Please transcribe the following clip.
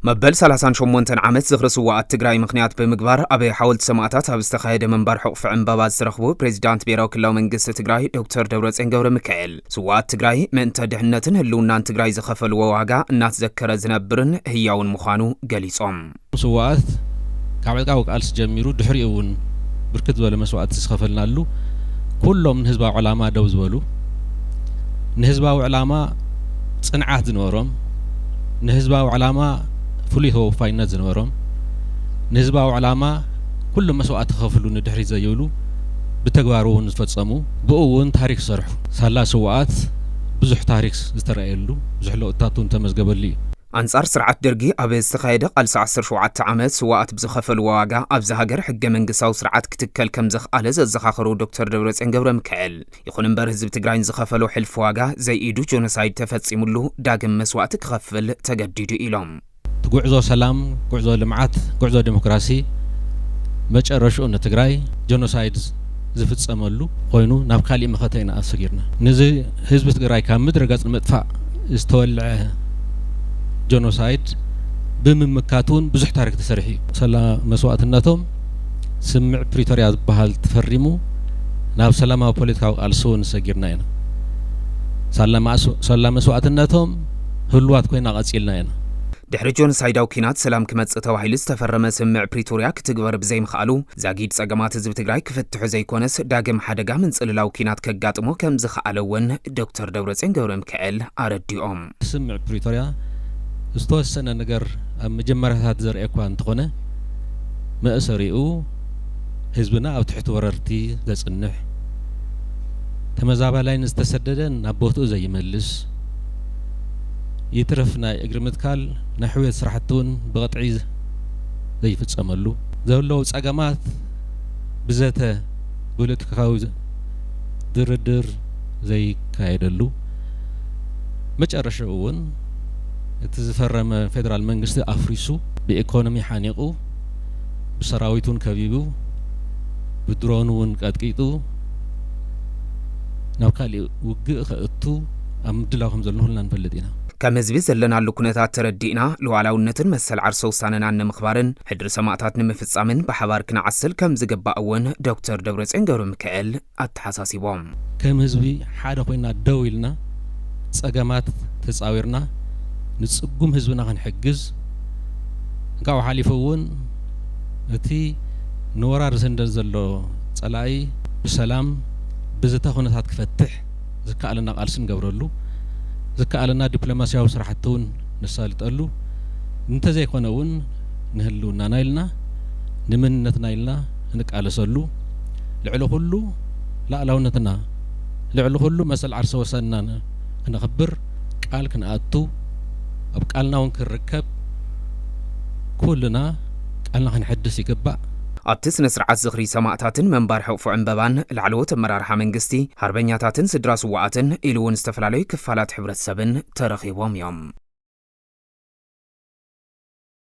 مبل 38 عامت زغر سواءات تግራይ ምክንያት በምግባር አበይ ሐውልት ሰማዕታት ኣብ ዝተኻየደ መንበር ሕቁፍ ዕምባባ ዝረኽቡ ፕሬዝዳንት ብሔራዊ ክልላዊ መንግስቲ ትግራይ ዶክተር ደብረጽዮን ገብረሚካኤል ስዋዕት ትግራይ ምእንተ ድሕነትን ህልውናን ትግራይ ዝኸፈልዎ ዋጋ እናተዘከረ ዝነብርን ህያውን ምዃኑ ገሊጾም ስዋዕት ካብ ዕቃው ቃልስ ጀሚሩ ድሕሪኡን ብርክት ዝበለ መስዋዕት ዝኸፈልናሉ ኩሎም ንህዝባዊ ዕላማ ደው ዝበሉ ንህዝባዊ ዕላማ ጽንዓት ዝነበሮም ንህዝባዊ ዕላማ فلي هو فاينات زنورهم نسبة علامة كل مسوات خفلو ندحري زيولو بتجوارون نفتسمو بقوون تاريخ صرح سلا سوات بزح تاريخ زترأيلو بزح لقطاتون تمزجبل لي أنصار سرعة درجي أبي استخايدة قال 17 عامات سواءت بزخفل واقع أبزهاجر حق من قصة وسرعة كتكل كم زخ على زخاخرو دكتور دبرصيون ገብረሚካኤል يخون مبر حزب تግራይ زخفلو حلف واقع زي إيدو جونوسايد تفصيملو داغم مسوات كخفل تجديدو إلهم ጉዕዞ ሰላም ጉዕዞ ልምዓት ጉዕዞ ዲሞክራሲ መጨረሻው ንትግራይ ጄኖሳይድ ዝፍጸመሉ ኮይኑ ናብ ካሊ መኸተይና ኣሰጊርና ነዚ ህዝብ ትግራይ ካብ ምድረ ገጽ መጥፋእ ዝተወልዐ ጄኖሳይድ ብምምካቱን ብዙሕ ታሪክ ተሰሪሑ ሰላም መስዋዕትነቶም ስምዕ ፕሪቶሪያ ዝበሃል ተፈሪሙ ናብ ሰላማዊ ፖለቲካዊ ቃልሶን ሰጊርና ኢና ሰላም መስዋዕትነቶም ህልዋት ኮይና ቀጽልና ኢና ድሕሪ ጆኖሳይዳዊ ኩናት ሰላም ክመጽእ ተባሂሉ ዝተፈረመ ስምዕ ፕሪቶሪያ ክትግበር ብዘይምኽኣሉ ዛጊድ ጸገማት ህዝቢ ትግራይ ክፍትሑ ዘይኮነስ ዳግም ሓደጋ ምንጽልላዊ ኩናት ከጋጥሞ ከም ዝኽኣለ እውን ዶክተር ደብረጽዮን ገብረሚካኤል ኣረዲኦም ስምዕ ፕሪቶሪያ ዝተወሰነ ነገር ኣብ መጀመርያታት ዘርኢ እኳ እንተኾነ መእሰሪኡ ህዝብና ኣብ ትሕቲ ወረርቲ ዘጽንሕ ተመዛባላይን ዝተሰደደን ናብ ቦትኡ ዘይመልስ يترفنا إجرمتكال نحوية سرحتون بقطعي زي فتسملو ذولو ساقامات بذاته بوليتيكاو دردر زي كايدلو مجرشون تزفرم فيدرال منغست افريسو بإيكونومي حانيقو بسراويتون كبيبو بدرونون قدقيتو ناوكالي وقع خأتو أمدلاهم زلنهولنا نفلدينا كم زبي زلنا لكنات تردينا لوعلاونتن مسل عرسو ساننا نمخبارن حدر سماعتات نمفصامن بحوار كنعسل كم زغباون دكتور دبرصيون ገብረሚካኤል አተሐሳሲቦም كم زبي حدا ኮይና ደውይልና ጸገማት ተጻዊርና ንጽጉም ህዝብና ክንሕግዝ ጋው ሓሊፈውን እቲ ንወራር ዘንደል ዘሎ ጸላይ በሰላም ብዝታ ኹነታት ክፈትሕ ዝካኣልና ቃልስን ገብረሉ ዝካኣልና ዲፕሎማሲያዊ ስራሕቱን ንሳልጠሉ እንተ ዘይኮነውን ንህልውና ናይልና ንምንነት ናይልና ንቃለሰሉ ልዕሊ ሁሉ ላዕላውነትና ልዕሊ ሁሉ መሰል ዓርሰ ወሰንና ክነኽብር ቃል ክንኣቱ ኣብ ቃልናውን ክርከብ ኩልና ቃልና ክንሕድስ ይግባእ ኣብቲ ስነ ስርዓት ዝኽሪ ሰማዕታትን መንባር ሕቁፉ ዕምበባን ላዕለዎት ኣመራርሓ መንግስቲ ሃርበኛታትን ስድራ ስዋዕትን ኢሉ እውን ዝተፈላለዩ ክፋላት ሕብረተሰብን ተረኺቦም እዮም